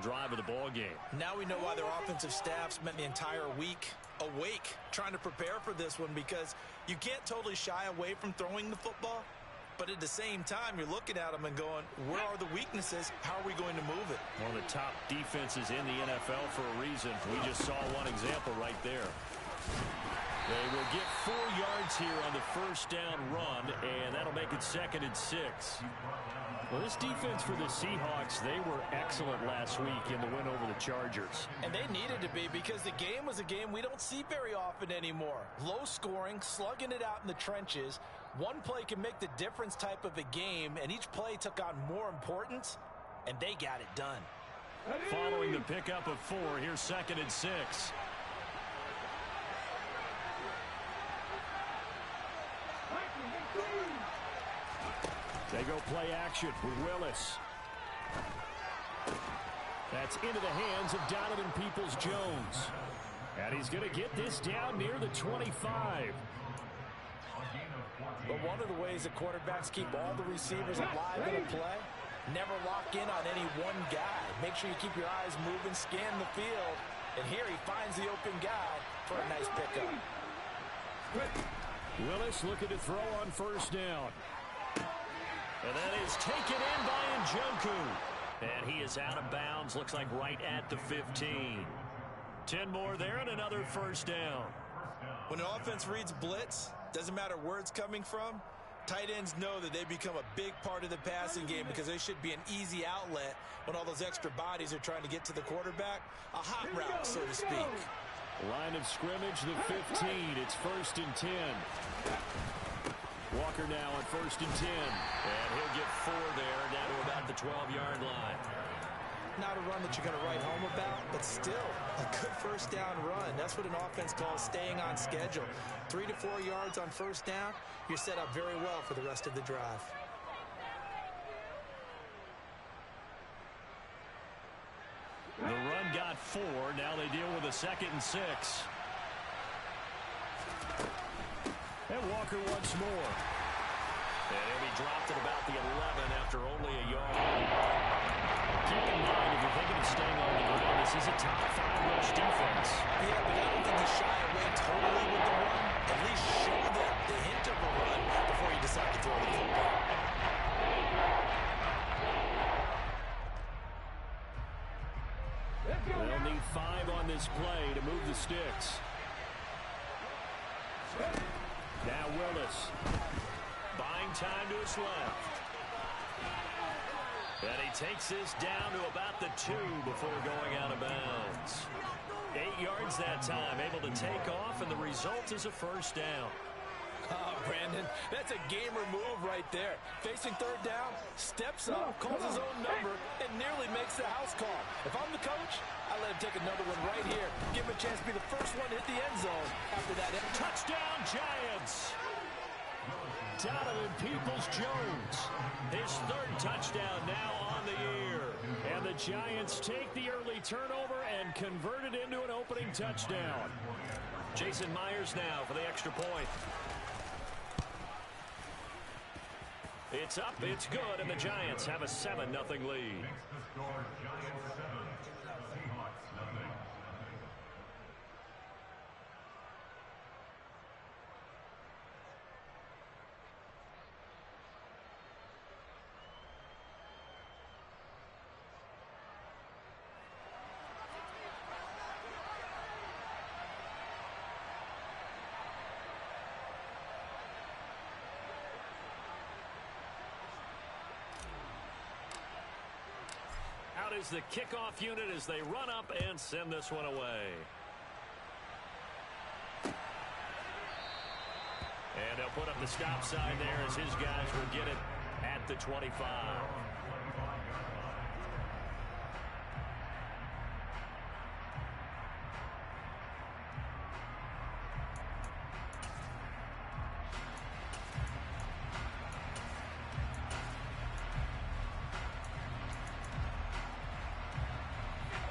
drive of the ball game. Now we know why their offensive staff spent the entire week awake trying to prepare for this one, because you can't totally shy away from throwing the football, but at the same time you're looking at them and going, where are the weaknesses? How are we going to move it? One of the top defenses in the NFL for a reason. We just saw one example right there. They will get 4 yards here on the first down run, and that'll make it 2nd and 6. Well, this defense for the Seahawks, they were excellent last week in the win over the Chargers. And they needed to be, because the game was a game we don't see very often anymore. Low scoring, slugging it out in the trenches. One play can make the difference type of a game, and each play took on more importance, and they got it done. Following the pickup of 4, here's 2nd and 6. They go play action with Willis. That's into the hands of Donovan Peoples-Jones. And he's going to get this down near the 25. But one of the ways the quarterbacks keep all the receivers alive in a play, never lock in on any one guy. Make sure you keep your eyes moving, scan the field. And here he finds the open guy for a nice pickup. Willis looking to throw on first down. And that is taken in by Njoku. And he is out of bounds, looks like right at the 15. 10 more there and another first down. When an offense reads blitz, doesn't matter where it's coming from, tight ends know that they become a big part of the passing game, because they should be an easy outlet when all those extra bodies are trying to get to the quarterback. A hot route, so to speak. Line of scrimmage, the 15. It's 1st and 10. Walker now on 1st and 10. And he'll get 4 there, down to about the 12-yard line. Not a run that you're going to write home about, but still a good first down run. That's what an offense calls staying on schedule. 3 to 4 yards on first down, you're set up very well for the rest of the drive. The run got 4. Now they deal with a 2nd and 6. And Walker once more. And he'll be dropped at about the 11 after only a yard. Keep in mind, if you're thinking of staying on the ground, this is a top 5 rush defense. Yeah, but I don't think you shy away totally with the run. At least show them the hint of a run before you decide to throw the football. They'll need 5 on this play to move the sticks. Now Willis. Buying time to his left. And he takes this down to about the 2 before going out of bounds. 8 yards that time, able to take off, and the result is a first down. Oh, Brandon, that's a gamer move right there. Facing third down, steps up, calls his own number, and nearly makes the house call. If I'm the coach, I let him take another one right here. Give him a chance to be the first one to hit the end zone after that. Touchdown, Giants! Donovan Peoples-Jones, his 3rd touchdown now on the year. And the Giants take the early turnover and convert it into an opening touchdown. Jason Myers now for the extra point. It's up, it's good, and the Giants have a 7-0 lead. Out is the kickoff unit as they run up and send this one away. And they'll put up the stop sign there as his guys will get it at the 25.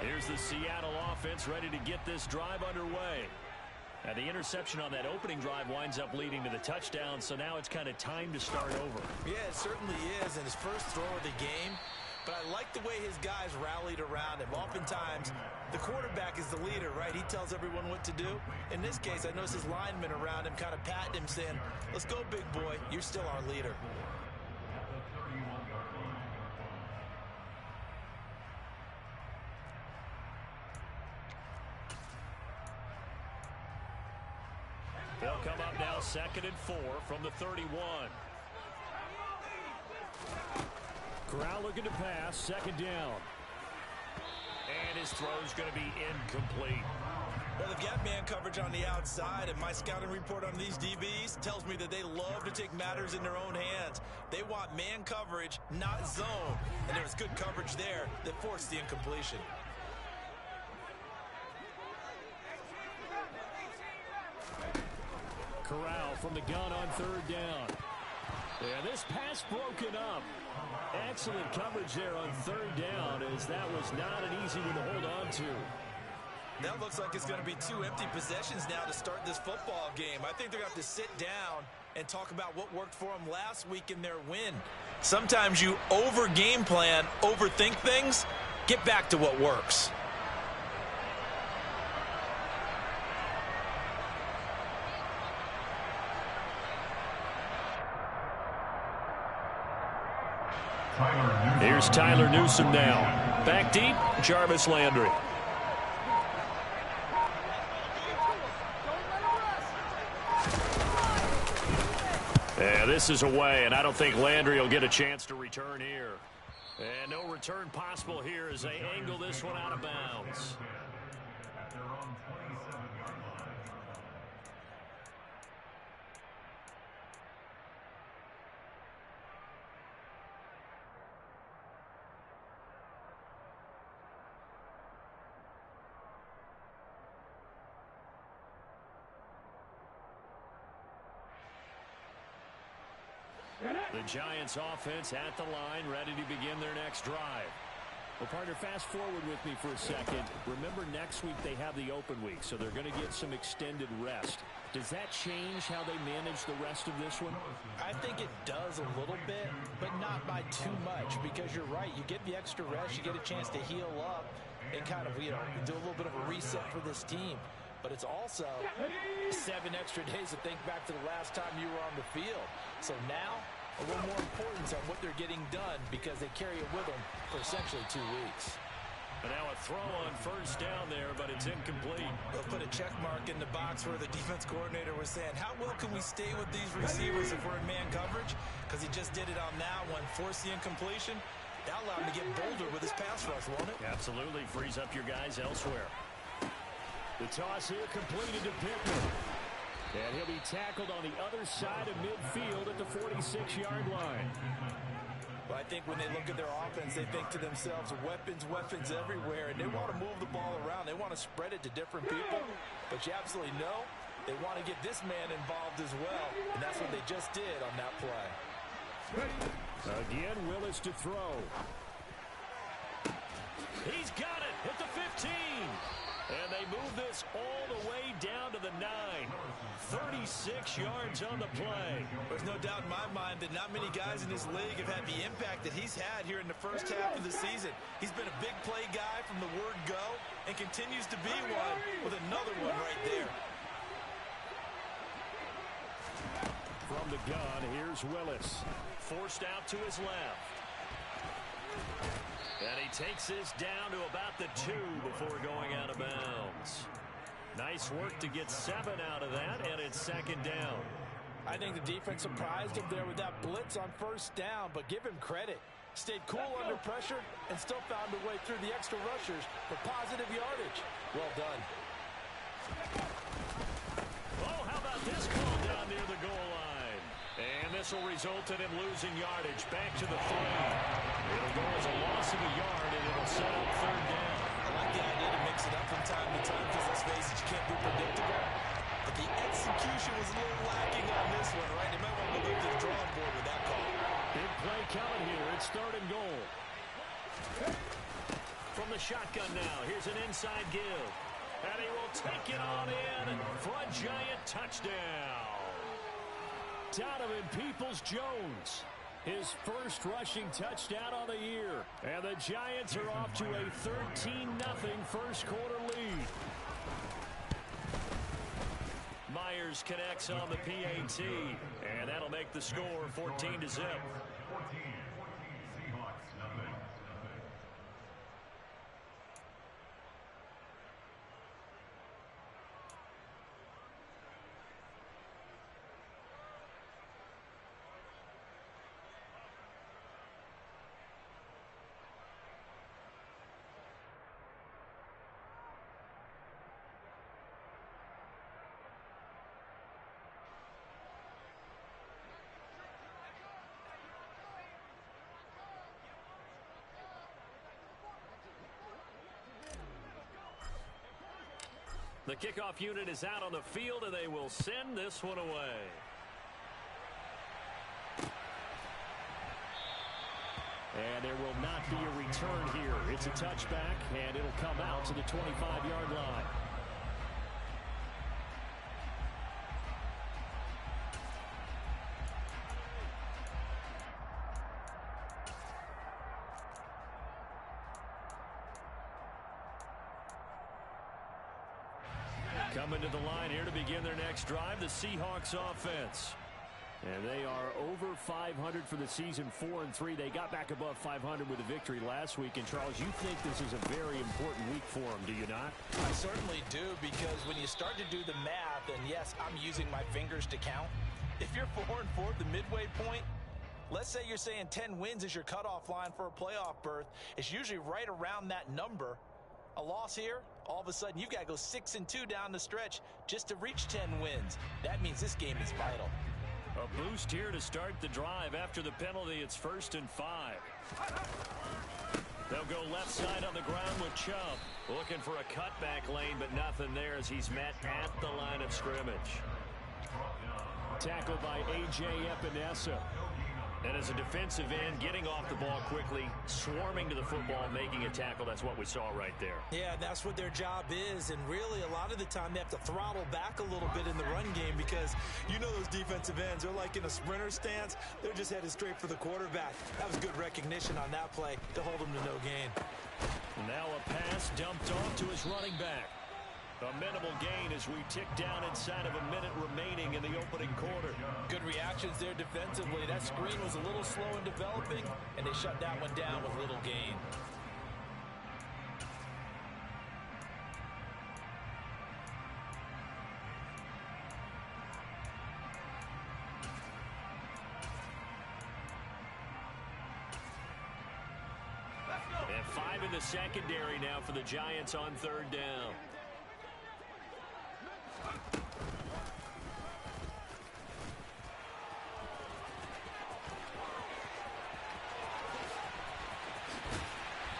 Here's the Seattle offense ready to get this drive underway. And the interception on that opening drive winds up leading to the touchdown, so now it's kind of time to start over. Yeah, it certainly is, and his first throw of the game. but I like the way his guys rallied around him. Oftentimes, the quarterback is the leader, right? He tells everyone what to do. In this case, I noticed his linemen around him kind of patting him, saying, let's go, big boy. You're still our leader. They'll come up now 2nd and 4 from the 31. Corral looking to pass, 2nd down. And his throw's going to be incomplete. Well, they've got man coverage on the outside, and my scouting report on these DBs tells me that they love to take matters in their own hands. They want man coverage, not zone. And there was good coverage there that forced the incompletion. Corral from the gun on 3rd down. Yeah, this pass broken up. Excellent coverage there on 3rd down, as that was not an easy one to hold on to. That looks like it's going to be 2 empty possessions now to start this football game. I think they're going to have to sit down and talk about what worked for them last week in their win. Sometimes you over-game plan, overthink things. Get back to what works. Here's Tyler Newsome now. Back deep, Jarvis Landry. Yeah, this is away, and I don't think Landry will get a chance to return here. And no return possible here as they angle this one out of bounds. The Giants offense at the line, ready to begin their next drive. Well, partner, fast forward with me for a second. Remember, next week they have the open week, so they're going to get some extended rest. Does that change how they manage the rest of this one? I think it does a little bit, but not by too much, because you're right. You get the extra rest, you get a chance to heal up and kind of, do a little bit of a reset for this team. But it's also 7 extra days to think back to the last time you were on the field. So now, a little more importance on what they're getting done because they carry it with them for essentially 2 weeks. But now a throw on 1st down there, but it's incomplete. They'll put a check mark in the box where the defense coordinator was saying, how well can we stay with these receivers if we're in man coverage? Because he just did it on that one, forced the incompletion. That allowed him to get bolder with his pass rush, won't it? Absolutely, frees up your guys elsewhere. The toss here completed to Pittman. And he'll be tackled on the other side of midfield at the 46-yard line. Well, I think when they look at their offense, they think to themselves, weapons everywhere, and they want to move the ball around. They want to spread it to different people, but you absolutely know they want to get this man involved as well, and that's what they just did on that play. Again, Willis to throw. He's got it at the 15. And they move this all the way down to the 9. 36 yards on the play. There's no doubt in my mind that not many guys in this league have had the impact that he's had here in the first half of the season. He's been a big play guy from the word go and continues to be one with another one right there. From the gun, here's Willis. Forced out to his left. And he takes this down to about the 2 before going out of bounds. Nice work to get 7 out of that, and it's 2nd down. I think the defense surprised him there with that blitz on 1st down, but give him credit. Stayed cool under pressure and still found a way through the extra rushers for positive yardage. Well done. Oh, how about this call down near the goal line? And this will result in him losing yardage back to the 3. It'll go as a loss of a yard, and it'll set up 3rd down. I like the idea to mix it up from time to time because, let's face it, you can't be predictable. But the execution was a little lacking on this one, right? They might want to go to the drawing board with that call. Big play coming here. It's 3rd and goal. From the shotgun now, here's an inside give. And he will take it on in for a giant touchdown. Donovan Peoples-Jones. His first rushing touchdown on the year. And the Giants are off to a 13-0 first quarter lead. Myers connects on the PAT, and that'll make the score 14-0. The kickoff unit is out on the field, and they will send this one away. And there will not be a return here. It's a touchback, and it'll come out to the 25-yard line. Coming to the line here to begin their next drive, the Seahawks offense. And they are over 500 for the season, 4-3. They got back above 500 with a victory last week. And, Charles, you think this is a very important week for them, do you not? I certainly do, because when you start to do the math, and yes, I'm using my fingers to count. If you're 4-4 at the midway point, let's say you're saying 10 wins is your cutoff line for a playoff berth. It's usually right around that number. A loss here, all of a sudden you've got to go 6-2 down the stretch just to reach 10 wins. That means this game is vital. A boost here to start the drive. After the penalty, it's 1st and 5. They'll go left side on the ground with Chubb. Looking for a cutback lane, but nothing there as he's met at the line of scrimmage. Tackled by A.J. Epinesa. And as a defensive end, getting off the ball quickly, swarming to the football, making a tackle. That's what we saw right there. Yeah, that's what their job is. And really, a lot of the time, they have to throttle back a little bit in the run game because you know those defensive ends, they're like in a sprinter stance. They're just headed straight for the quarterback. That was good recognition on that play to hold him to no gain. Now a pass dumped off to his running back. A minimal gain as we tick down inside of a minute remaining in the opening quarter. Good reactions there defensively. That screen was a little slow in developing, and they shut that one down with little gain. And 5 in the secondary now for the Giants on 3rd down.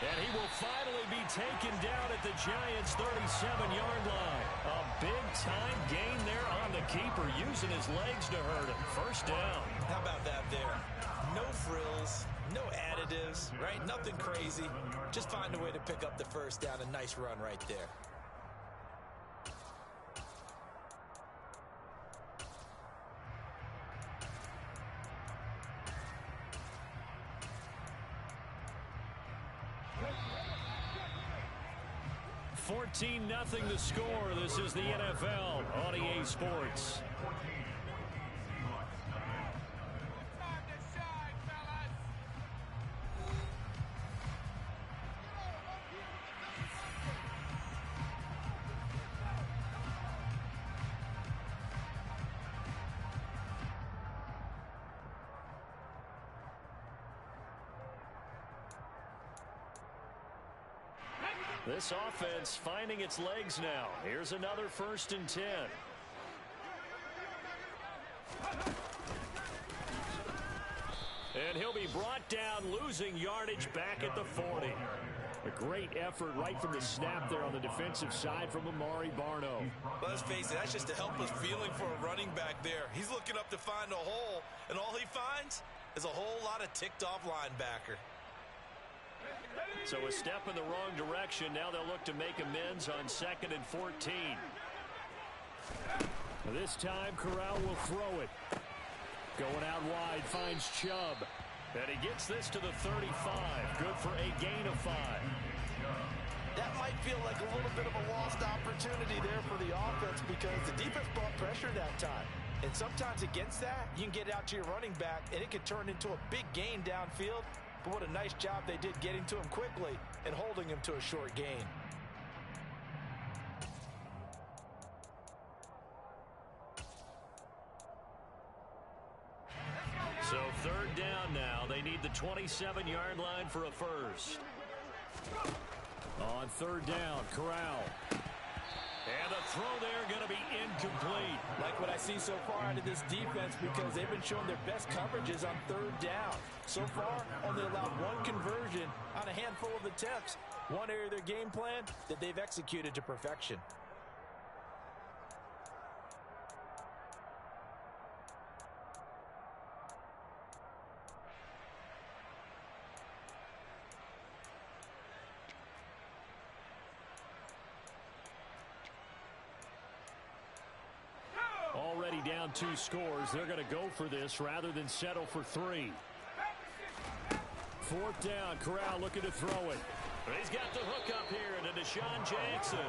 And he will finally be taken down at the Giants' 37-yard line. A big-time gain there on the keeper, using his legs to hurt him. 1st down. How about that there? No frills, no additives, right? Nothing crazy. Just find a way to pick up the 1st down. A nice run right there. Nothing the score. This is the NFL on EA Sports. This offense finding its legs now. Here's another 1st and 10. And he'll be brought down, losing yardage back at the 40. A great effort right from the snap there on the defensive side from Amari Barno. Well, let's face it, that's just a helpless feeling for a running back there. He's looking up to find a hole, and all he finds is a whole lot of ticked-off linebacker. So a step in the wrong direction. Now they'll look to make amends on 2nd and 14. This time, Corral will throw it. Going out wide, finds Chubb. And he gets this to the 35. Good for a gain of 5. That might feel like a little bit of a lost opportunity there for the offense because the defense brought pressure that time. And sometimes against that, you can get out to your running back, and it can turn into a big gain downfield. But what a nice job they did getting to him quickly and holding him to a short gain. So third down now. They need the 27-yard line for a first. On third down, Corral. And the throw there going to be incomplete. Like what I see so far out of this defense because they've been showing their best coverages on third down. So far, only allowed one conversion on a handful of attempts. One area of their game plan that they've executed to perfection. Already down 2 scores. They're going to go for this rather than settle for 3. Fourth down. Corral looking to throw it. He's got the hook up here to Deshaun Jackson.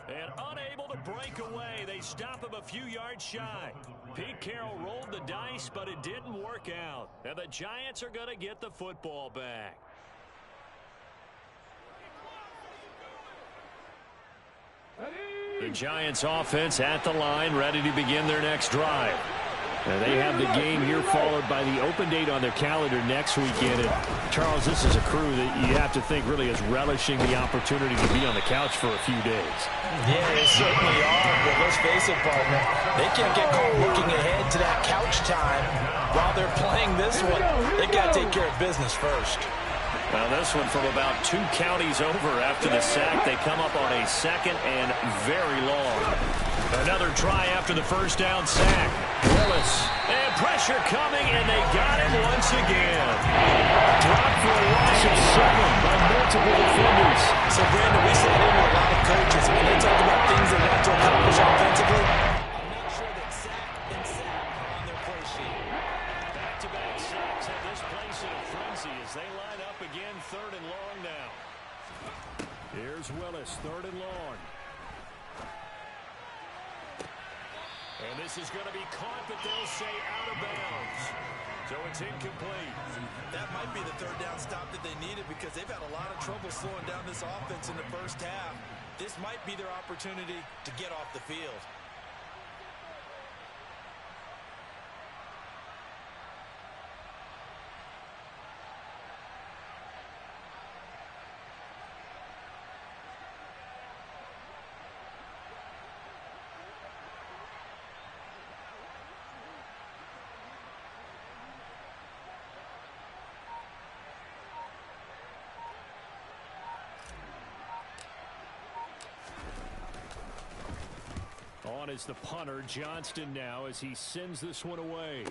And unable to break away. They stop him a few yards shy. Pete Carroll rolled the dice, but it didn't work out. And the Giants are going to get the football back. The Giants offense at the line, ready to begin their next drive. And they have the game here followed by the open date on their calendar next weekend. And Charles, this is a crew that you have to think really is relishing the opportunity to be on the couch for a few days. Yeah, they certainly are, but let's face it, partner. They can't get caught looking ahead to that couch time while they're playing this one. They got to take care of business first. Well, this one from about 2 counties over after the sack. They come up on a second and very long. Another try after the first down sack. Willis. And pressure coming, and they got him once again. Dropped for a loss of 7 by multiple defenders. So, Brandon, we say it in with a lot of coaches. When they talk about things they want to accomplish offensively, I'm not sure that sack and sack are on their play sheet. Back-to-back sacks have this place in a frenzy as they line up again, third and long now. Here's Willis, third and long. And this is going to be caught, but they'll say out of bounds. So it's incomplete. That might be the third down stop that they needed because they've had a lot of trouble slowing down this offense in the first half. This might be their opportunity to get off the field. On is the punter, Johnston, now as he sends this one away.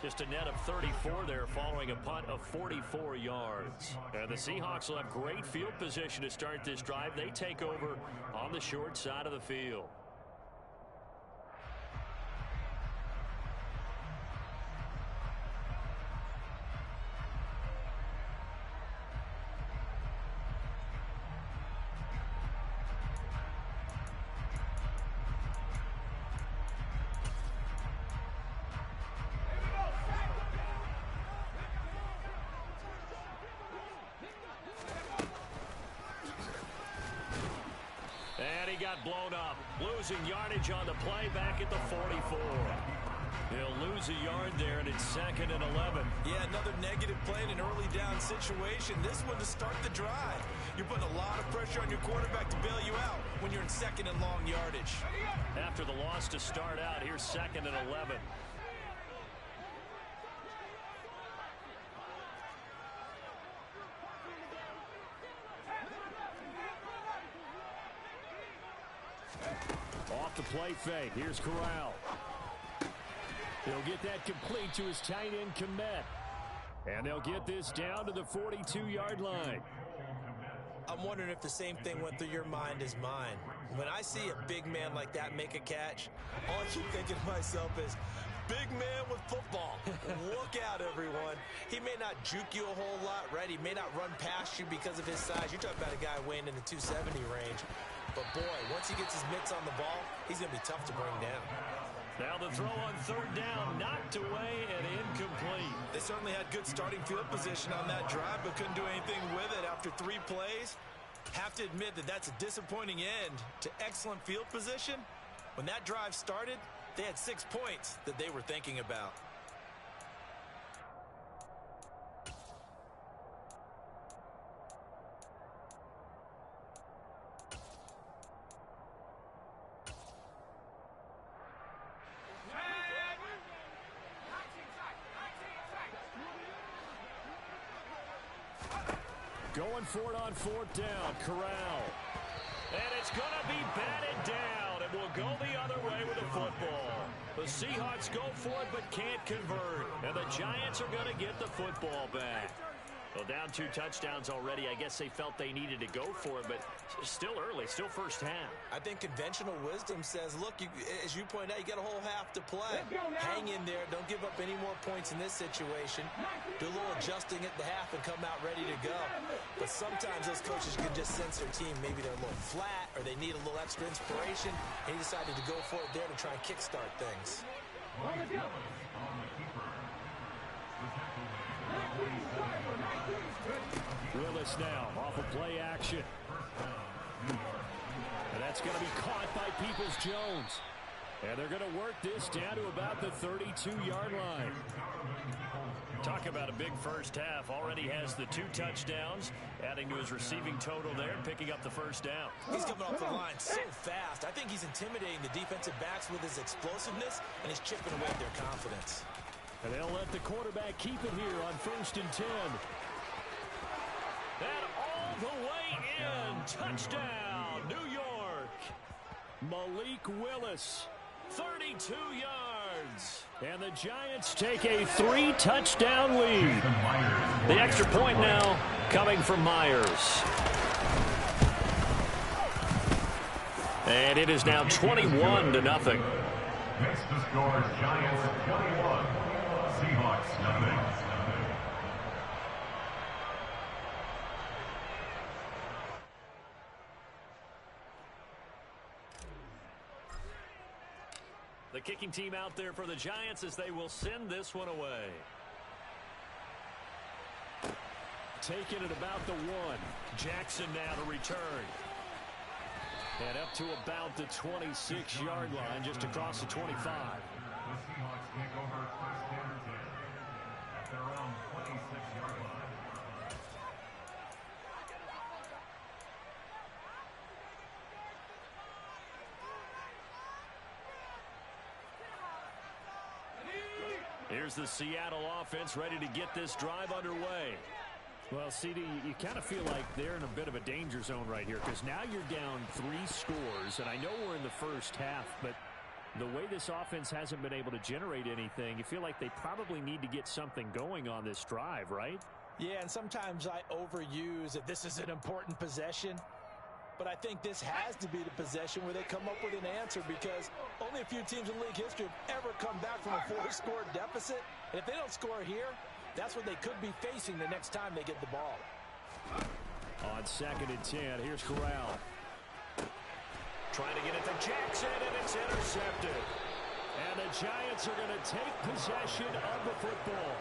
Just a net of 34 there following a punt of 44 yards. And the Seahawks will have great field position to start this drive. They take over on the short side of the field. Got blown up, losing yardage on the play back at the 44. He'll lose a yard there, and it's second and 11. Yeah, another negative play in an early down situation. This one to start the drive. You're putting a lot of pressure on your quarterback to bail you out when you're in second and long yardage. After the loss to start out, here's second and 11. Off the play fake. Here's Corral. He'll get that complete to his tight end, Komet. And they'll get this down to the 42-yard line. I'm wondering if the same thing went through your mind as mine. When I see a big man like that make a catch, all I keep thinking to myself is, big man with football. Look out, everyone. He may not juke you a whole lot, right? He may not run past you because of his size. You're talking about a guy weighing in the 270 range. But, boy, once he gets his mitts on the ball, he's going to be tough to bring down. Now the throw on third down, knocked away and incomplete. They certainly had good starting field position on that drive, but couldn't do anything with it after 3 plays. Have to admit that that's a disappointing end to excellent field position. When that drive started, they had 6 points that they were thinking about. Going for it on fourth down, Corral. And it's going to be batted down. It will go the other way with the football. The Seahawks go for it but can't convert. And the Giants are going to get the football back. Well, down 2 touchdowns already. I guess they felt they needed to go for it, but still early, still first half. I think conventional wisdom says, look, as you point out, you got a whole half to play. Hang in there. Don't give up any more points in this situation. Do a little adjusting at the half and come out ready to go. But sometimes those coaches can just sense their team. Maybe they're a little flat or they need a little extra inspiration. And he decided to go for it there to try and kickstart things. Willis now off of play action. And that's going to be caught by Peoples-Jones. And they're going to work this down to about the 32-yard line. Talk about a big first half. Already has the 2 touchdowns, adding to his receiving total there, picking up the first down. He's coming off the line so fast. I think he's intimidating the defensive backs with his explosiveness, and he's chipping away at their confidence. And they'll let the quarterback keep it here on 1st and 10. And all the way in. Touchdown, New York. Malik Willis, 32 yards. And the Giants take a 3-touchdown lead. The extra point now coming from Myers. And it is now 21-0. Next to score, Giants 21, Seahawks nothing. The kicking team out there for the Giants as they will send this one away. Taking it about the 1. Jackson now to return. And up to about the 26-yard line, just across the 25. The Seahawks take over 1st and 10 at their own 26-yard line. Here's the Seattle offense ready to get this drive underway. Well, CD, you kind of feel like they're in a bit of a danger zone right here because now you're down 3 scores, and I know we're in the first half, but the way this offense hasn't been able to generate anything, you feel like they probably need to get something going on this drive, right? Yeah, and sometimes I overuse that this is an important possession. But I think this has to be the possession where they come up with an answer because only a few teams in league history have ever come back from a 4-score deficit. And if they don't score here, that's what they could be facing the next time they get the ball. On 2nd and 10, here's Corral. Trying to get it to Jackson, and it's intercepted. And the Giants are going to take possession of the football.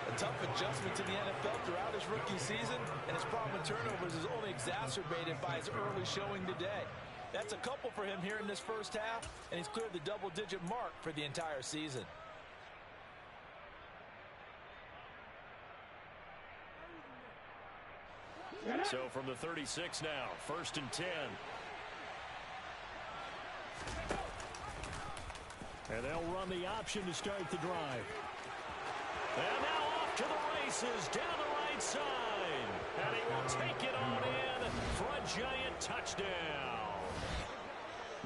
A tough adjustment to the NFL throughout his rookie season, and his problem with turnovers is only exacerbated by his early showing today. That's a couple for him here in this first half, and he's cleared the double-digit mark for the entire season. So from the 36 now, 1st and 10. And they'll run the option to start the drive. And now off to the races down the right side. And he will take it on in for a Giant touchdown.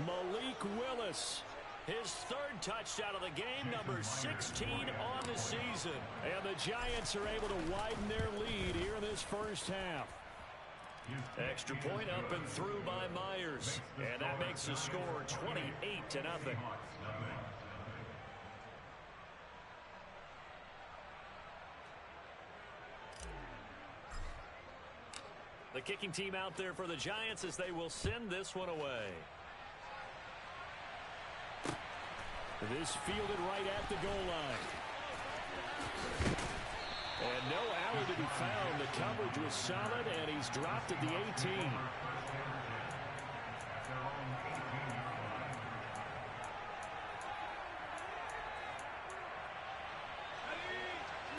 Malik Willis, his 3rd touchdown of the game, number 16 on the season. And the Giants are able to widen their lead here in this first half. Extra point up and through by Myers. And that makes the score 28-0. The kicking team out there for the Giants as they will send this one away. This fielded right at the goal line. And no alley to be found. The coverage was solid, and he's dropped at the 18.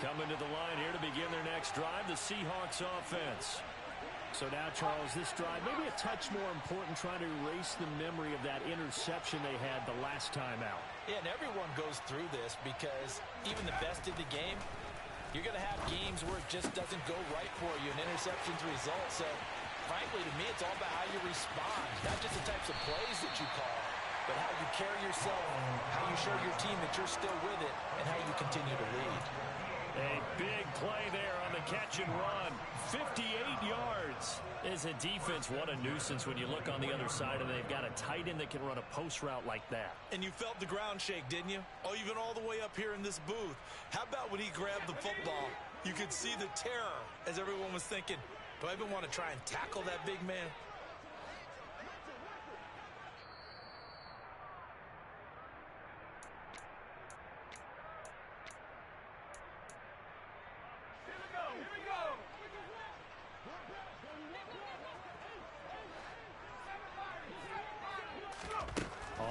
Coming to the line here to begin their next drive, the Seahawks offense. So now, Charles, this drive, maybe a touch more important, trying to erase the memory of that interception they had the last time out. Yeah, and everyone goes through this because even the best of the game, you're going to have games where it just doesn't go right for you, and interceptions result. So, frankly, to me, it's all about how you respond, not just the types of plays that you call, but how you carry yourself, how you show your team that you're still with it, and how you continue to lead. A big play there on the catch and run. 58 yards. As a defense, what a nuisance when you look on the other side and they've got a tight end that can run a post route like that. And you felt the ground shake, didn't you? Oh, even all the way up here in this booth. How about when he grabbed the football? You could see the terror as everyone was thinking, do I even want to try and tackle that big man?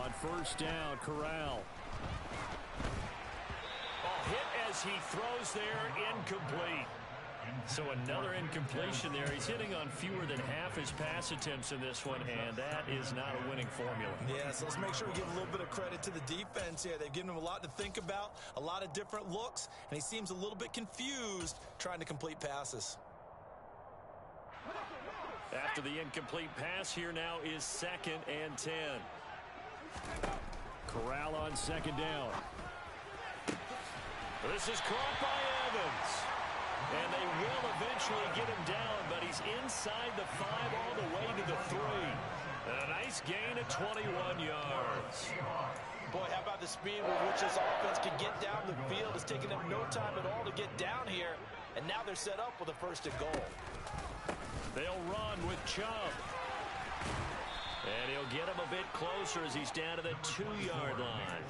On first down, Corral. Ball hit as he throws there, incomplete. So another incompletion there. He's hitting on fewer than half his pass attempts in this one, and that is not a winning formula. Yeah, so let's make sure we give a little bit of credit to the defense here. They've given him a lot to think about, a lot of different looks, and he seems a little bit confused trying to complete passes. After the incomplete pass, here now is 2nd and 10. Corral on 2nd down. This is caught by Evans. And they will eventually get him down, but he's inside the 5 all the way to the 3. A nice gain of 21 yards. Boy, how about the speed with which this offense can get down the field? It's taken them no time at all to get down here, and now they're set up with a 1st and goal. They'll run with Chubb. And he'll get him a bit closer as he's down to the 2-yard line.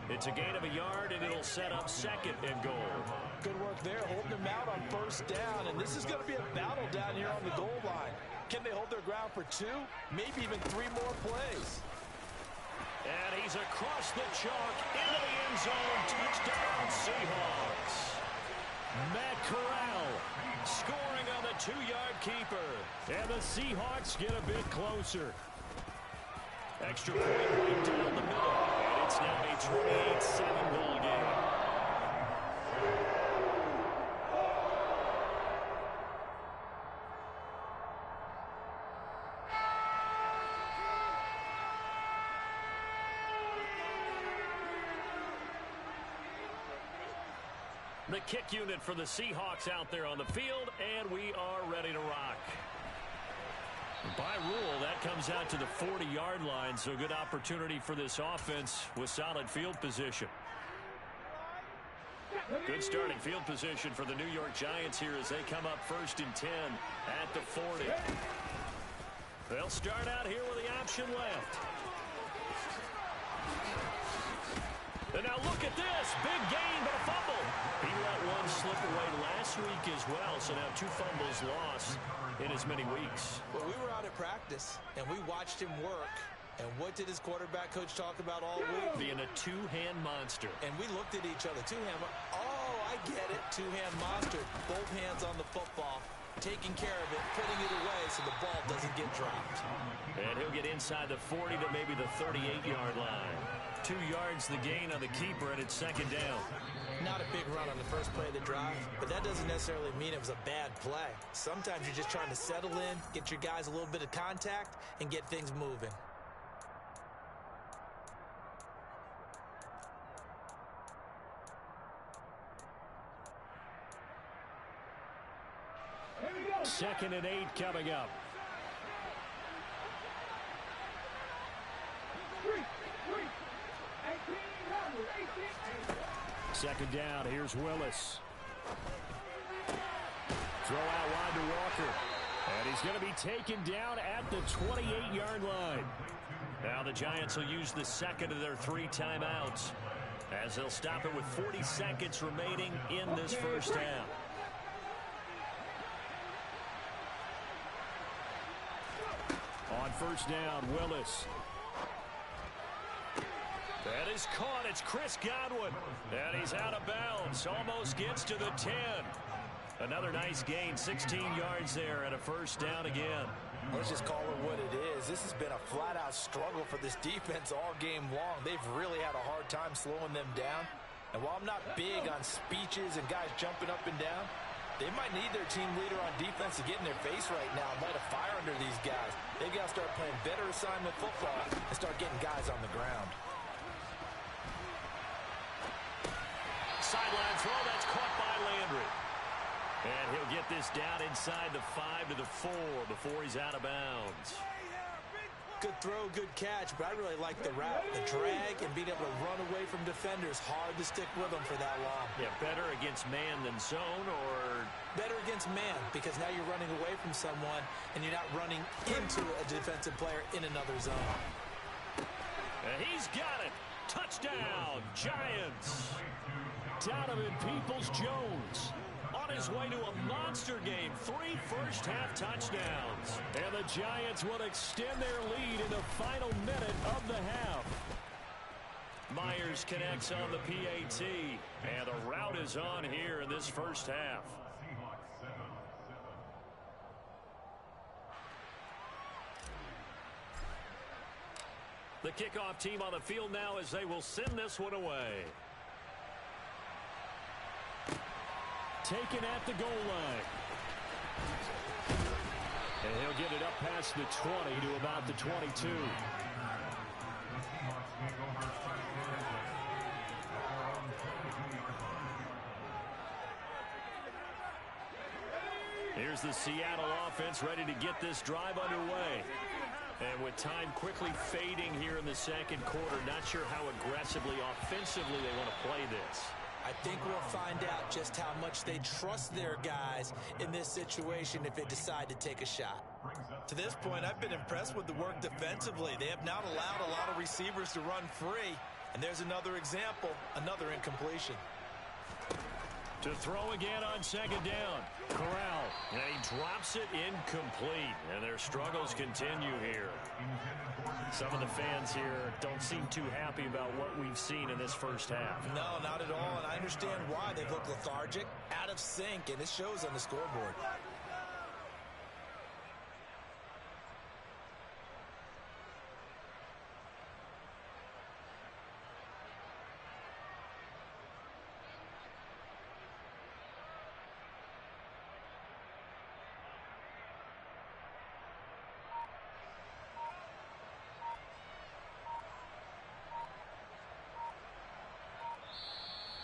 It's a gain of a yard, and it'll set up 2nd and goal. Good work there, holding them out on 1st down, and this is going to be a battle down here on the goal line. Can they hold their ground for 2, maybe even 3 more plays? And he's across the chalk into the end zone. Touchdown, Seahawks. Matt Corral scoring on the 2-yard keeper. And the Seahawks get a bit closer. Extra point right down the middle. And it's now a 28-7 ball game. The kick unit for the Seahawks out there on the field, and we are ready to rock. By rule, that comes out to the 40-yard line, so good opportunity for this offense with solid field position. Good starting field position for the New York Giants here as they come up 1st and 10 at the 40. They'll start out here with the option left. And now look at this. Big gain, but a fumble. He let one slip away last week as well, so now 2 fumbles lost in as many weeks. Well, we were out at practice, and we watched him work. And what did his quarterback coach talk about all week? Being a 2-hand monster. And we looked at each other. 2-hand. Oh, I get it. 2-hand monster. Both hands on the football, taking care of it, putting it away so the ball doesn't get dropped. And he'll get inside the 40 to maybe the 38-yard line. 2 yards the gain on the keeper, and it's 2nd down. Not a big run on the first play of the drive, but that doesn't necessarily mean it was a bad play. Sometimes you're just trying to settle in, get your guys a little bit of contact, and get things moving. Second and 8 coming up. Second down, here's Willis. Throw out wide to Walker. And he's going to be taken down at the 28-yard line. Now the Giants will use the second of their 3 timeouts, as they'll stop it with 40 seconds remaining in this first half. On first down, Willis. That is caught. It's Chris Godwin. And he's out of bounds. Almost gets to the 10. Another nice gain. 16 yards there and a first down again. Let's just call it what it is. This has been a flat-out struggle for this defense all game long. They've really had a hard time slowing them down. And while I'm not big on speeches and guys jumping up and down, they might need their team leader on defense to get in their face right now and light a fire under these guys. They've got to start playing better assignment football and start getting guys on the ground. Sideline throw, that's caught by Landry. And he'll get this down inside the 5 to the 4 before he's out of bounds. Good throw, good catch, but I really like the route. The drag and being able to run away from defenders. Hard to stick with them for that long. Yeah, better against man than zone, or? Better against man, because now you're running away from someone and you're not running into a defensive player in another zone. And he's got it. Touchdown, Giants. Donovan Peoples-Jones on his way to a monster game. 3 first-half touchdowns. And the Giants will extend their lead in the final minute of the half. Myers connects on the PAT. And the route is on here in this first half. The kickoff team on the field now as they will send this one away. Taken at the goal line. And he'll get it up past the 20 to about the 22. Here's the Seattle offense ready to get this drive underway. And with time quickly fading here in the second quarter, not sure how aggressively, offensively they want to play this. I think we'll find out just how much they trust their guys in this situation if they decide to take a shot. To this point, I've been impressed with the work defensively. They have not allowed a lot of receivers to run free. And there's another example, another incompletion. To throw again on second down. Corral. And he drops it incomplete. And their struggles continue here. Some of the fans here don't seem too happy about what we've seen in this first half. No, not at all. And I understand why. They've looked lethargic, out of sync, and it shows on the scoreboard.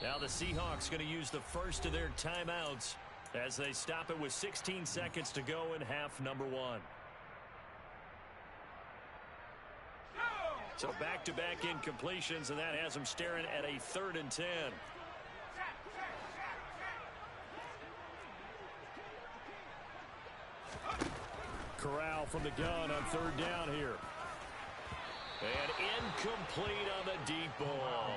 Now the Seahawks going to use the first of their timeouts as they stop it with 16 seconds to go in half number 1. So back-to-back incompletions, and that has them staring at a 3rd and 10. Corral from the gun on 3rd down here. And incomplete on the deep ball.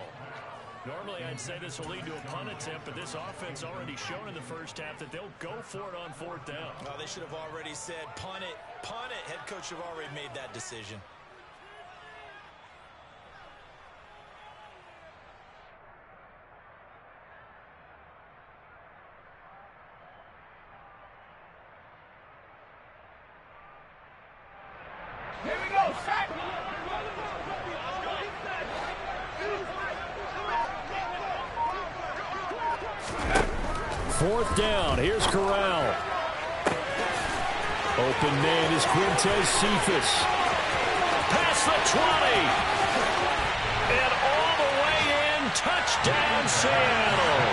Normally, I'd say this will lead to a punt attempt, but this offense already shown in the first half that they'll go for it on 4th down. Well, they should have already said, punt it, punt it. Head coach should have already made that decision. Here we go, set! 4th down. Here's Corral. Open man is Quintez Cephas. Past the 20. And all the way in. Touchdown, Seattle.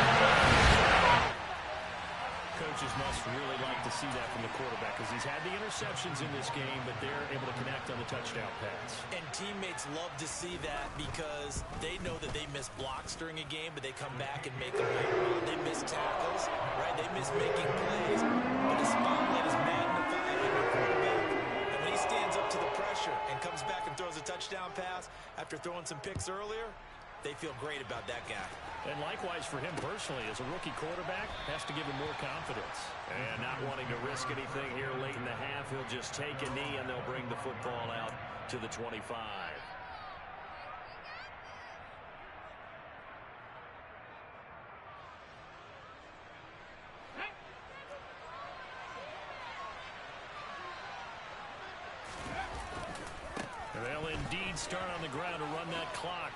Coaches must really like to see that from the quarterback because he's had the interceptions in this game, but they're able to connect on the touchdown pass. And teammates love to see that because they know that they miss blocks during a game, but they come back and make them later on. They miss tackles, right? They miss making plays. But the spotlight is magnified on After throwing some picks earlier, they feel great about that guy. And likewise for him personally, as a rookie quarterback, has to give him more confidence. And not wanting to risk anything here late in the half, he'll just take a knee and they'll bring the football out to the 25. They'll indeed start on the ground to run that clock.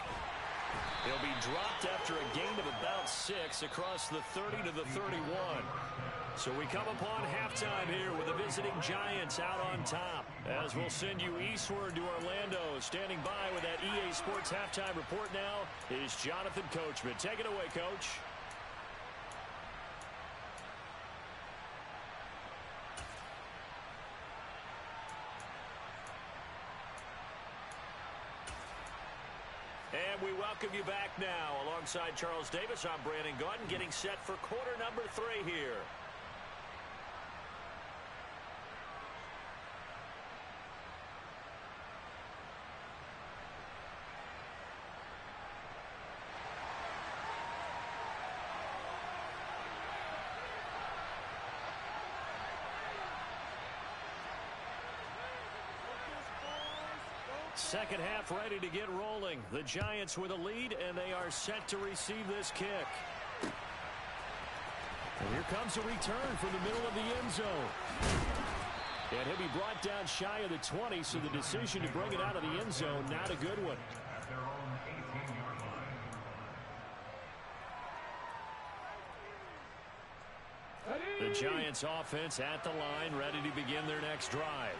He'll be dropped after a gain of about 6 across the 30 to the 31. So we come upon halftime here with the visiting Giants out on top. As we'll send you eastward to Orlando. Standing by with that EA Sports halftime report now is Jonathan Coachman. Take it away, Coach. And we welcome you back now. Alongside Charles Davis, I'm Brandon Gaudin, getting set for quarter number 3 here. Second half ready to get rolling. The Giants with a lead, and they are set to receive this kick. And here comes a return from the middle of the end zone. And he'll be brought down shy of the 20, so the decision to bring it out of the end zone, not a good one. At their own 18-yard line. The Giants offense at the line, ready to begin their next drive.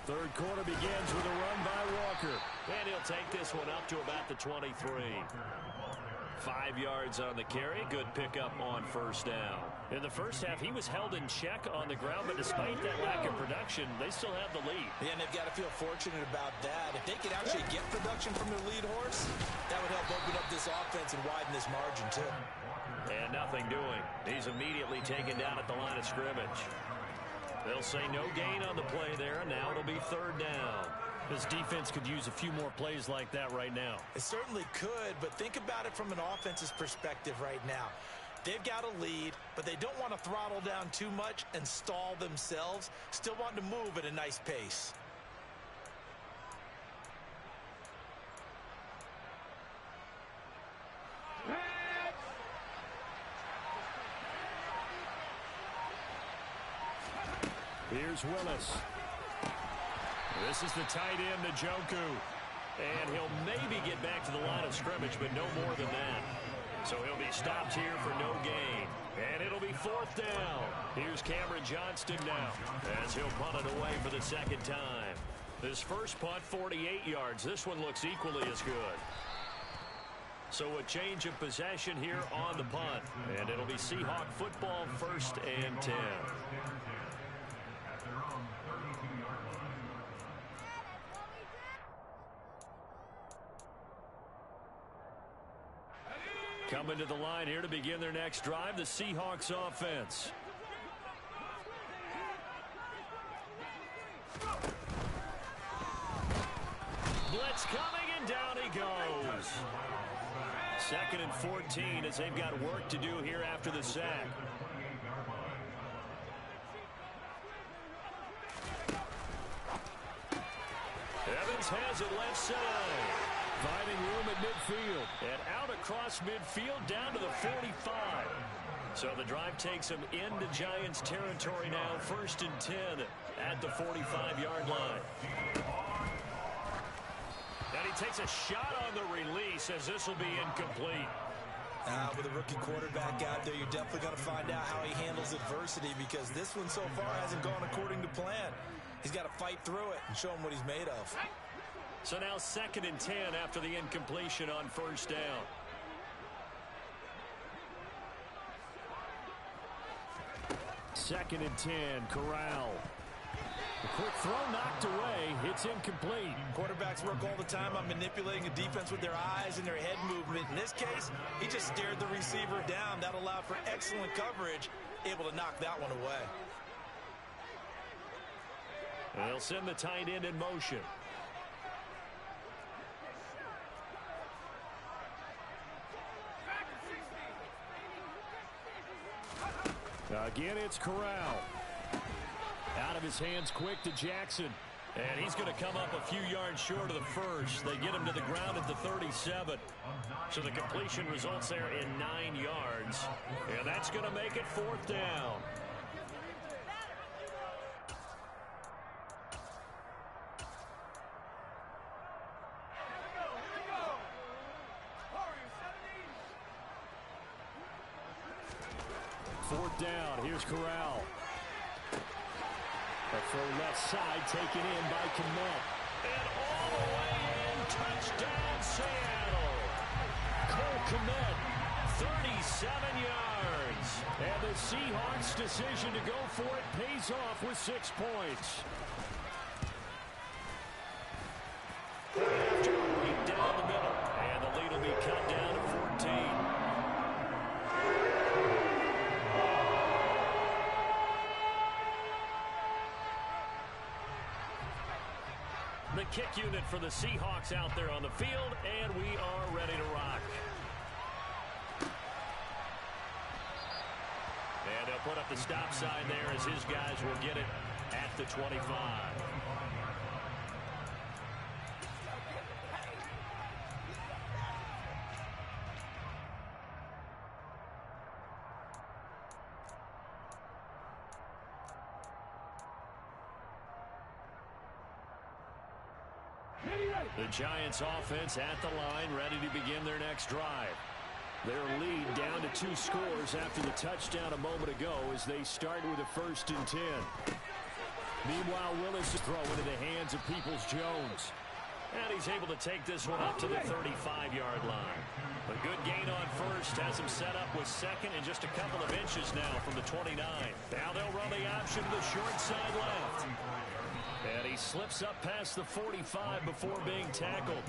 Third quarter begins with a run by Walker. And he'll take this one up to about the 23. 5 yards on the carry. Good pickup on first down. In the first half, he was held in check on the ground, but despite that lack of production, they still have the lead. Yeah, and they've got to feel fortunate about that. If they could actually get production from their lead horse, that would help open up this offense and widen this margin, too. And nothing doing. He's immediately taken down at the line of scrimmage. They'll say no gain on the play there. Now it'll be third down. This defense could use a few more plays like that right now. It certainly could, but think about it from an offense's perspective right now. They've got a lead, but they don't want to throttle down too much and stall themselves. Still want to move at a nice pace. Here's Willis. This is the tight end, Njoku. And he'll maybe get back to the line of scrimmage, but no more than that. So he'll be stopped here for no gain. And it'll be fourth down. Here's Cameron Johnston now as he'll punt it away for the second time. This first punt, 48 yards. This one looks equally as good. So a change of possession here on the punt. And it'll be Seahawk football, 1st and 10. Coming to the line here to begin their next drive, the Seahawks offense. Blitz coming, and down he goes. 2nd and 14 as they've got work to do here after the sack. Evans has it left side. Finding room at midfield. And out across midfield down to the 45. So the drive takes them into Giants territory now. 1st and 10 at the 45-yard line. And he takes a shot on the release as this will be incomplete. With a rookie quarterback out there, you're definitely going to find out how he handles adversity, because this one so far hasn't gone according to plan. He's got to fight through it and show him what he's made of. So now 2nd and 10 after the incompletion on first down. Second and 10, Corral. A quick throw knocked away. It's incomplete. Quarterbacks work all the time on manipulating a defense with their eyes and their head movement. In this case, he just stared the receiver down. That allowed for excellent coverage, able to knock that one away. They'll send the tight end in motion. Again, it's Corral. Out of his hands quick to Jackson. And he's going to come up a few yards short of the first. They get him to the ground at the 37. So the completion results there in 9 yards. And that's going to make it 4th down. Fourth down. Here's Corral. A throw left side taken in by Kmet. And all the way in. Touchdown, Seattle. Cole Kmet, 37 yards. And the Seahawks' decision to go for it pays off with 6 points. After right down the middle. And the lead will be cut down to 14. The kick unit for the Seahawks out there on the field, and we are ready to rock. And they'll put up the stop sign there as his guys will get it at the 25. The Giants offense at the line, ready to begin their next drive. Their lead down to 2 scores after the touchdown a moment ago as they start with a 1st and 10. Meanwhile, Willis is throw into the hands of Peoples-Jones. And he's able to take this one up to the 35-yard line. A good gain on first has him set up with second and just a couple of inches now from the 29. Now they'll run the option to the short side left. And he slips up past the 45 before being tackled.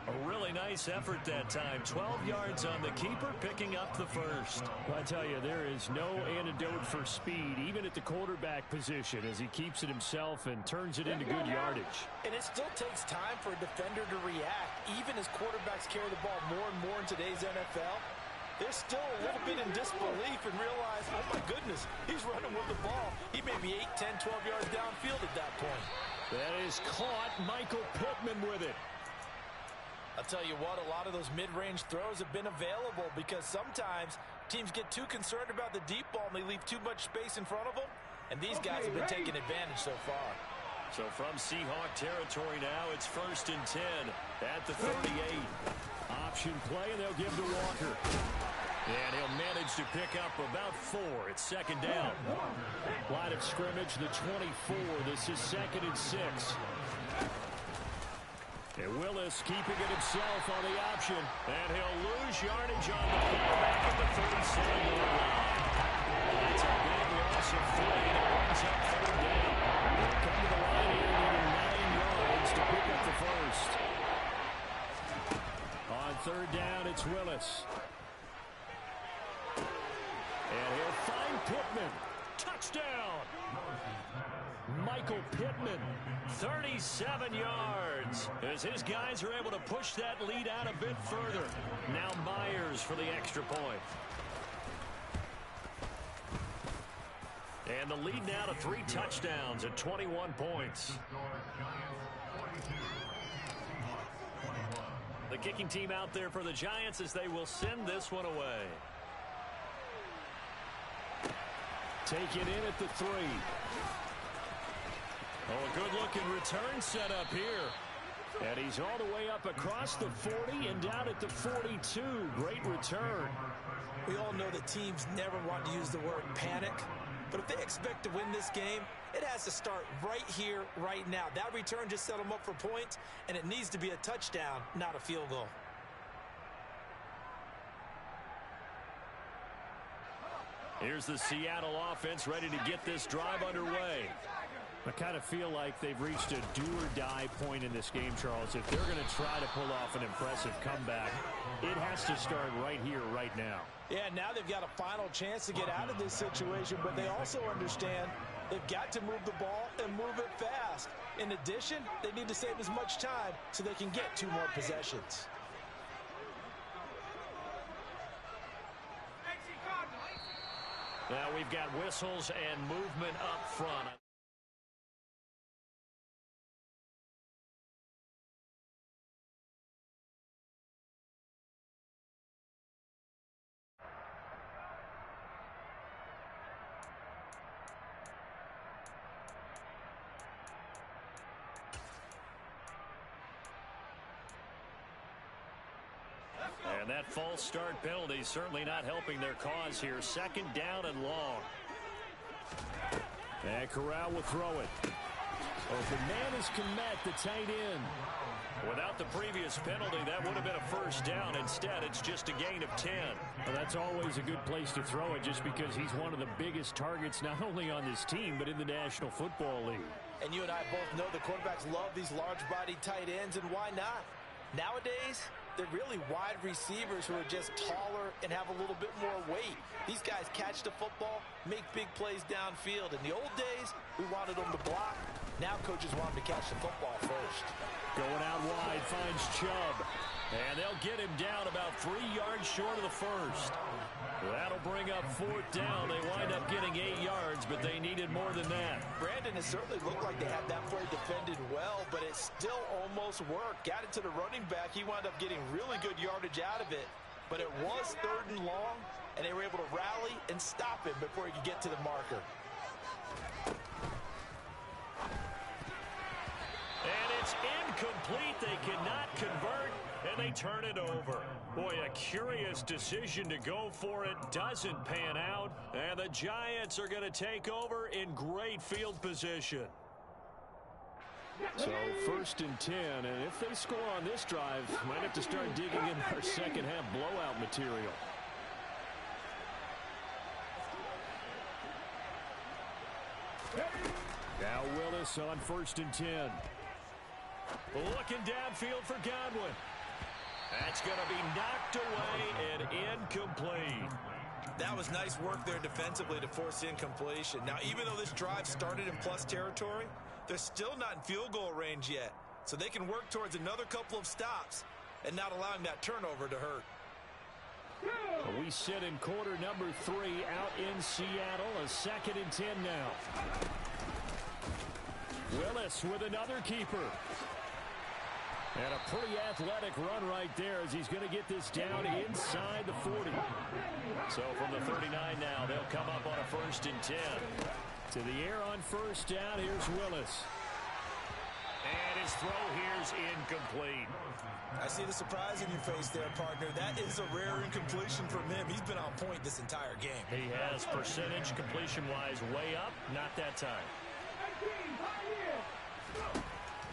A really nice effort that time. 12 yards on the keeper, picking up the first. Well, I tell you, there is no antidote for speed, even at the quarterback position, as he keeps it himself and turns it into good yardage. And it still takes time for a defender to react, even as quarterbacks carry the ball more and more in today's NFL. They're still a little bit in disbelief and realize, oh my goodness, he's running with the ball. He may be 8, 10, 12 yards downfield at that point. That is caught. Michael Pittman with it. I'll tell you what, a lot of those mid-range throws have been available because sometimes teams get too concerned about the deep ball and they leave too much space in front of them. And these guys have been taking advantage so far. So from Seahawk territory now, it's 1st and 10 at the 38. Option play, and they'll give to Walker. And he'll manage to pick up about 4. It's 2nd down. Line of scrimmage, the 24. This is 2nd and 6. And Willis keeping it himself on the option. And he'll lose yardage on the play back at the 37-yard line. That's a big loss of 3. And it brings up 3rd down. They'll come to the line here, needing 9 yards to pick up the first. On 3rd down, it's Willis. And he'll find Pittman. Touchdown! Michael Pittman, 37 yards. As his guys are able to push that lead out a bit further. Now Myers for the extra point. And the lead now to 3 touchdowns at 21 points. The kicking team out there for the Giants as they will send this one away. Taken in at the 3. Oh, a good-looking return set up here. And he's all the way up across the 40 and down at the 42. Great return. We all know that teams never want to use the word panic. But if they expect to win this game, it has to start right here, right now. That return just set them up for points, and it needs to be a touchdown, not a field goal. Here's the Seattle offense ready to get this drive underway. I kind of feel like they've reached a do-or-die point in this game, Charles. If they're going to try to pull off an impressive comeback, it has to start right here, right now. Yeah, now they've got a final chance to get out of this situation, but they also understand they've got to move the ball and move it fast. In addition, they need to save as much time so they can get 2 more possessions. Now we've got whistles and movement up front. And that false start penalty certainly not helping their cause here. Second down and long. And Corral will throw it. Open man is Komet, the tight end. Without the previous penalty, that would have been a first down. Instead, it's just a gain of 10. Well, that's always a good place to throw it just because he's one of the biggest targets not only on this team but in the National Football League. And you and I both know the quarterbacks love these large-bodied tight ends, and why not? Nowadays, they're really wide receivers who are just taller and have a little bit more weight. These guys catch the football, make big plays downfield. In the old days, we wanted them to block. Now coaches want them to catch the football first. Going out wide, finds Chubb. And they'll get him down about 3 yards short of the first. That'll bring up fourth down. They wind up getting 8 yards, but they needed more than that. Brandon, it certainly looked like they had that play defended well, but it still almost worked. Got it to the running back. He wound up getting really good yardage out of it. But it was 3rd and long, and they were able to rally and stop him before he could get to the marker. And it's incomplete. They cannot convert, and they turn it over. Boy, a curious decision to go for it. Doesn't pan out, and the Giants are going to take over in great field position. So 1st and 10, and if they score on this drive, might have to start digging in our second half blowout material. Now Willis on 1st and 10. Looking downfield for Godwin. That's going to be knocked away and incomplete. That was nice work there defensively to force incompletion. Now, even though this drive started in plus territory, they're still not in field goal range yet. So they can work towards another couple of stops and not allowing that turnover to hurt. We sit in quarter number 3 out in Seattle. A 2nd and 10 now. Willis with another keeper. And a pretty athletic run right there as he's going to get this down inside the 40. So from the 39 now, they'll come up on a 1st and 10. To the air on 1st down, here's Willis. And his throw here's incomplete. I see the surprise in your face there, partner. That is a rare incompletion from him. He's been on point this entire game. He has percentage completion-wise way up, not that time.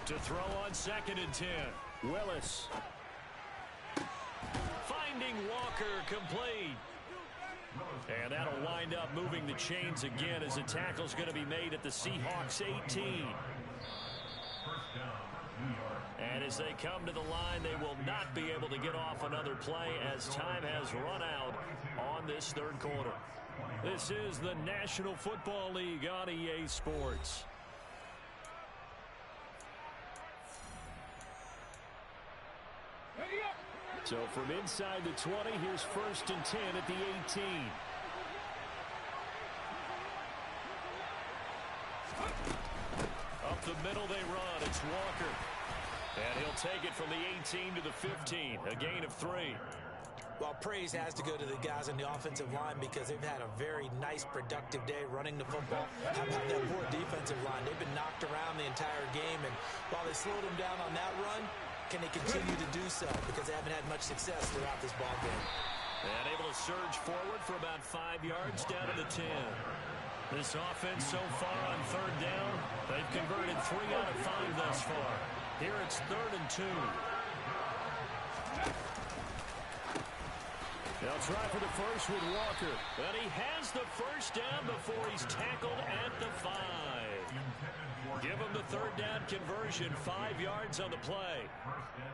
To throw on 2nd and 10. Willis. Finding Walker, complete. And that'll wind up moving the chains again as the tackle's going to be made at the Seahawks 18. And as they come to the line, they will not be able to get off another play as time has run out on this 3rd quarter. This is the National Football League on EA Sports. So from inside the 20, here's 1st and 10 at the 18. Up the middle they run. It's Walker. And he'll take it from the 18 to the 15. A gain of 3. Well, praise has to go to the guys on the offensive line because they've had a very nice, productive day running the football. How about that poor defensive line? They've been knocked around the entire game, and while they slowed them down on that run, can they continue to do so? Because they haven't had much success throughout this ball game. And able to surge forward for about 5 yards down to the 10. This offense so far on 3rd down, they've converted 3 out of 5 thus far. Here it's 3rd and 2. They'll try for the first with Walker. But he has the first down before he's tackled at the 5. Give him the 3rd down conversion, 5 yards on the play.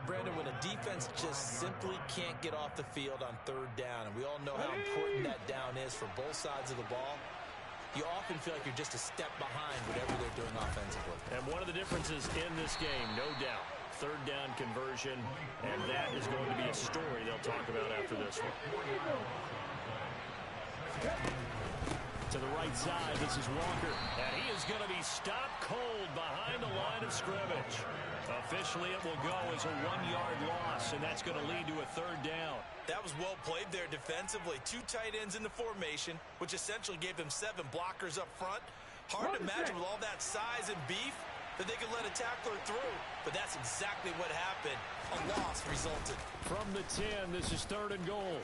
Brandon, when a defense just simply can't get off the field on 3rd down, and we all know how important that down is for both sides of the ball, you often feel like you're just a step behind whatever they're doing offensively. And one of the differences in this game, no doubt, 3rd down conversion, and that is going to be a story they'll talk about after this one. To the right side, this is Walker. And he is going to be stopped cold behind the line of scrimmage. Officially, it will go as a 1-yard loss, and that's going to lead to a 3rd down. That was well played there defensively. 2 tight ends in the formation, which essentially gave them 7 blockers up front. Hard to imagine with all that size and beef that they could let a tackler through. But that's exactly what happened. A loss resulted. From the 10, this is 3rd and goal.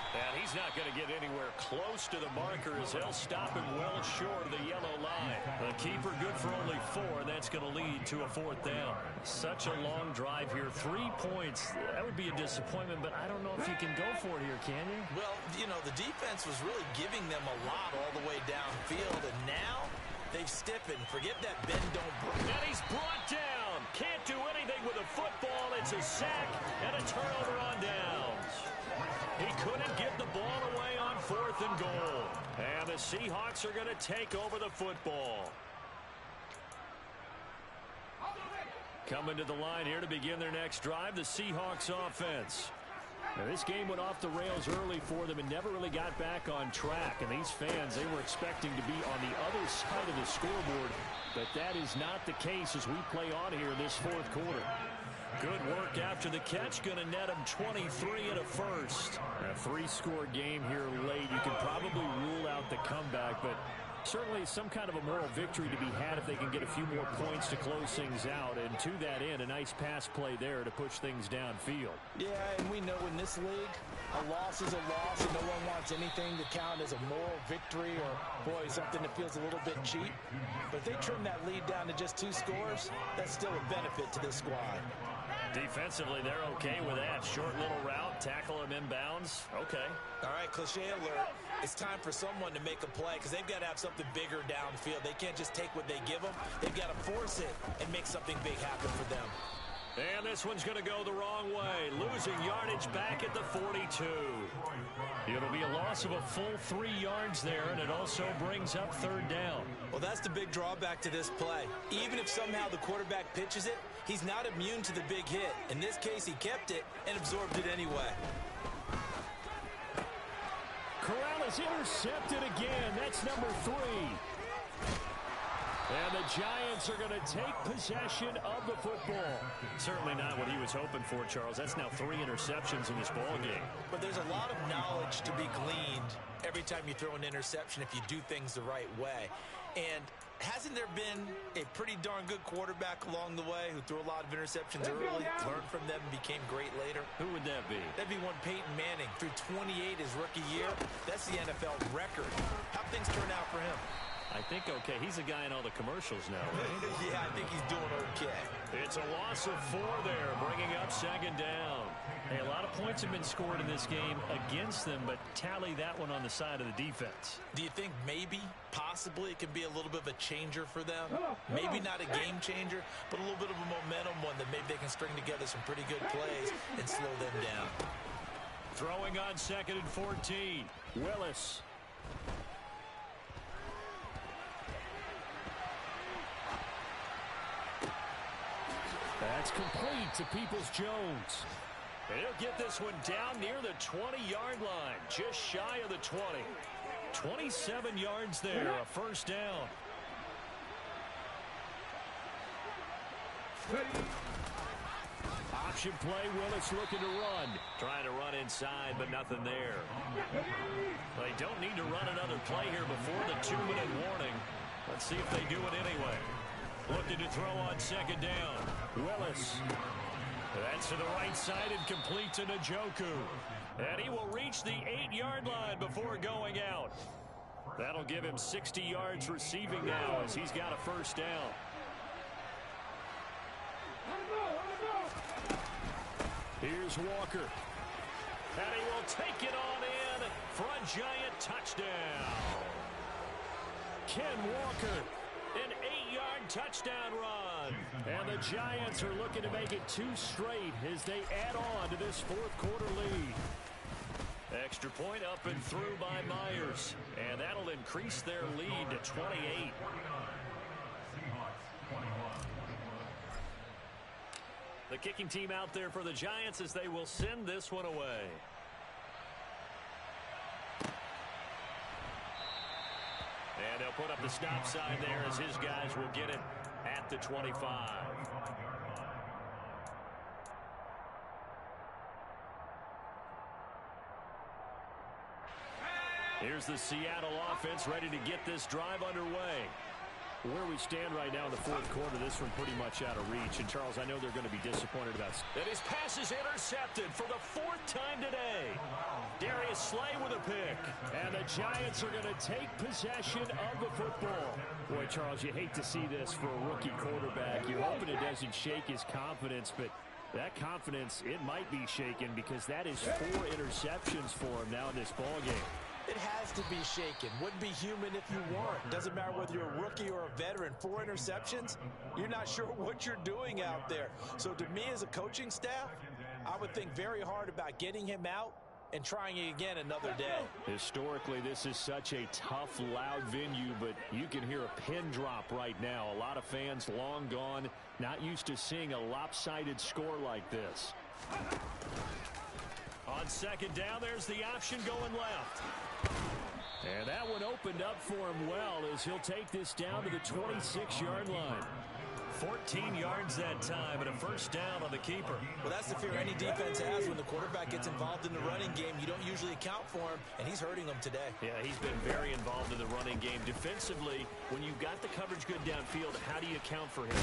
And he's not going to get anywhere close to the marker as they'll stop him well short of the yellow line. The keeper good for only 4, and that's going to lead to a 4th down. Such a long drive here. 3 points. That would be a disappointment, but I don't know if you can go for it here, can you? Well, you know, the defense was really giving them a lot all the way downfield, and now they've stiffened. Forget that bend, don't break. And he's brought down. Can't do anything with a football. It's a sack and a turnover on downs. He couldn't get the ball away on 4th and goal. And the Seahawks are going to take over the football. Coming to the line here to begin their next drive, the Seahawks offense. Now, this game went off the rails early for them and never really got back on track. And these fans, they were expecting to be on the other side of the scoreboard. But that is not the case as we play on here in this 4th quarter. Good work after the catch. Going to net him 23 and a first. A 3-score game here late. You can probably rule out the comeback, but certainly some kind of a moral victory to be had if they can get a few more points to close things out. And to that end, a nice pass play there to push things downfield. Yeah, and we know in this league, a loss is a loss, and no one wants anything to count as a moral victory or, boy, something that feels a little bit cheap. But if they trim that lead down to just 2 scores, that's still a benefit to this squad. Defensively, they're okay with that. Short little route, tackle him inbounds. Okay. All right, cliche alert. It's time for someone to make a play because they've got to have something bigger downfield. They can't just take what they give them. They've got to force it and make something big happen for them. And this one's going to go the wrong way. Losing yardage back at the 42. It'll be a loss of a full 3 yards there, and it also brings up 3rd down. Well, that's the big drawback to this play. Even if somehow the quarterback pitches it, he's not immune to the big hit. In this case, he kept it and absorbed it anyway. Corral is intercepted again. That's number 3. And the Giants are going to take possession of the football. Certainly not what he was hoping for, Charles. That's now 3 interceptions in this ball game. But there's a lot of knowledge to be gleaned every time you throw an interception if you do things the right way. And hasn't there been a pretty darn good quarterback along the way who threw a lot of interceptions early, learned from them, and became great later? Who would that be? That'd be one Peyton Manning. Threw 28 his rookie year. That's the NFL record. How'd things turn out for him? I think okay. He's a guy in all the commercials now, right? Yeah, I think he's doing okay. It's a loss of 4 there, bringing up 2nd down. Hey, a lot of points have been scored in this game against them, but tally that one on the side of the defense. Do you think maybe, possibly, it can be a little bit of a changer for them? Maybe not a game changer, but a little bit of a momentum one that maybe they can string together some pretty good plays and slow them down. Throwing on 2nd and 14. Willis. That's complete to Peoples-Jones. He'll get this one down near the 20-yard line, just shy of the 20. 27 yards there, a 1st down. Option play, Willis looking to run. Trying to run inside, but nothing there. They don't need to run another play here before the 2-minute warning. Let's see if they do it anyway. Looking to throw on 2nd down. Willis. That's to the right side and complete to Njoku. And he will reach the 8-yard line before going out. That'll give him 60 yards receiving now as he's got a 1st down. Here's Walker. And he will take it on in for a Giant touchdown. Ken Walker. An 8-yard touchdown run. And the Giants are looking to make it 2 straight as they add on to this 4th quarter lead. Extra point up and through by Myers. And that'll increase their lead to 28. The kicking team out there for the Giants as they will send this one away. put up the stop sign there as his guys will get it at the 25. Here's the Seattle offense ready to get this drive underway. Where we stand right now in the fourth quarter, this one pretty much out of reach. And, Charles, I know they're going to be disappointed about that. His pass is intercepted for the 4th time today. Darius Slay with a pick. And the Giants are going to take possession of the football. Boy, Charles, you hate to see this for a rookie quarterback. You're hoping it doesn't shake his confidence, but that confidence, it might be shaken because that is 4 interceptions for him now in this ballgame. It has to be shaken. Wouldn't be human if you weren't. Doesn't matter whether you're a rookie or a veteran. 4 interceptions, you're not sure what you're doing out there. So to me as a coaching staff, I would think very hard about getting him out and trying it again another day. Historically, this is such a tough, loud venue, but you can hear a pin drop right now. A lot of fans long gone, not used to seeing a lopsided score like this. On 2nd down, there's the option going left. And that one opened up for him well as he'll take this down to the 26-yard line. 14 yards that time and a 1st down on the keeper. Well, that's the fear any defense has when the quarterback gets involved in the running game. You don't usually account for him, and he's hurting them today. Yeah, he's been very involved in the running game. Defensively, when you've got the coverage good downfield, how do you account for him?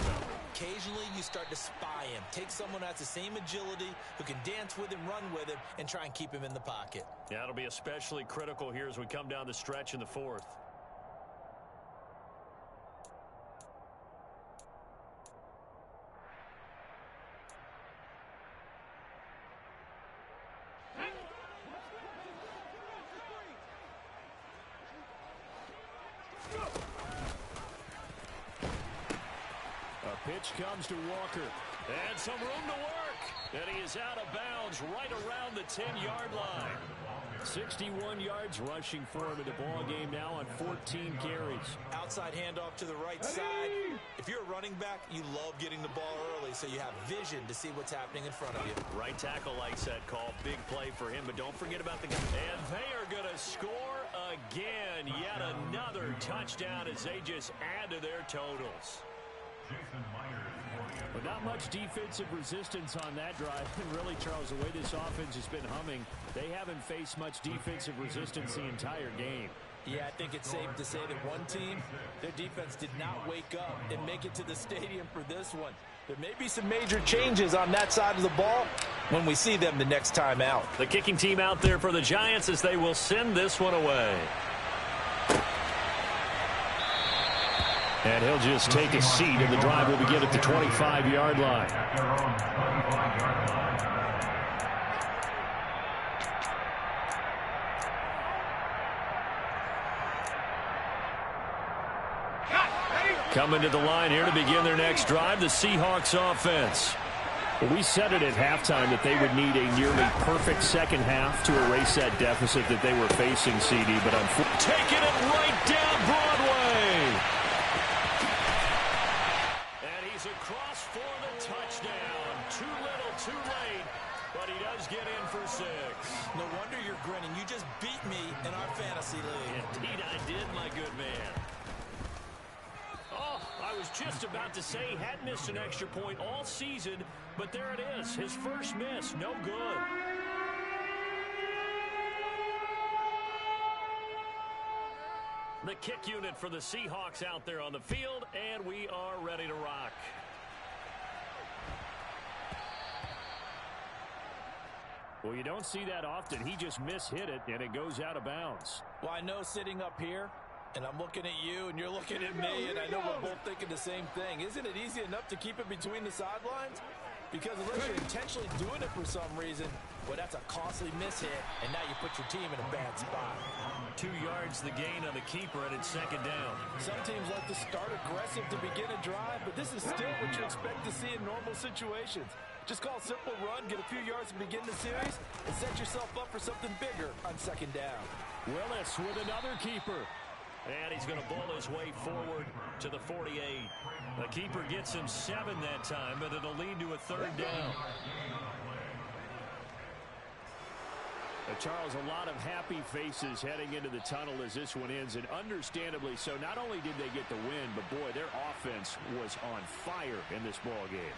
Occasionally, you start to spy him. Take someone who has the same agility, who can dance with him, run with him, and try and keep him in the pocket. Yeah, it'll be especially critical here as we come down the stretch in the 4th. Pitch comes to Walker. And some room to work. And he is out of bounds right around the 10-yard line. 61 yards rushing for him in the ball game now on 14 carries. Outside handoff to the right side. If you're a running back, you love getting the ball early so you have vision to see what's happening in front of you. Right tackle likes that call. Big play for him, but don't forget about the guy. And they are going to score again. Yet another touchdown as they just add to their totals. But not much defensive resistance on that drive. And really, Charles, the way this offense has been humming, they haven't faced much defensive resistance the entire game. Yeah, I think it's safe to say that one team, their defense did not wake up and make it to the stadium for this one. There may be some major changes on that side of the ball when we see them the next time out. The kicking team out there for the Giants as they will send this one away. And he'll just take a seat, and the drive will begin at the 25-yard line. Coming to the line here to begin their next drive, the Seahawks offense. Well, we said it at halftime that they would need a nearly perfect second half to erase that deficit that they were facing, CD, but unfortunately, taking it right down Broadway. Across for the touchdown. Too little, too late, but he does get in for 6. No wonder you're grinning. You just beat me in our fantasy league. Indeed I did, my good man. Oh, I was just about to say he had missed an extra point all season, but there it is. His first miss, no good. The kick unit for the Seahawks out there on the field, and we are ready to rock. Well, you don't see that often. He just mishit it, and it goes out of bounds. Well, I know sitting up here, and I'm looking at you, and you're looking at me, and I know we're both thinking the same thing. Isn't it easy enough to keep it between the sidelines? Because unless you're intentionally doing it for some reason, well, that's a costly mishit, and now you put your team in a bad spot. 2 yards the gain on the keeper, and it's 2nd down. Some teams like to start aggressive to begin a drive, but this is still what you expect to see in normal situations. Just call a simple run, get a few yards to begin the series, and set yourself up for something bigger on 2nd down. Willis with another keeper. And he's going to bowl his way forward to the 48. The keeper gets him 7 that time, but it'll lead to a 3rd down. Charles, a lot of happy faces heading into the tunnel as this one ends, and understandably so. Not only did they get the win, but boy, their offense was on fire in this ball game.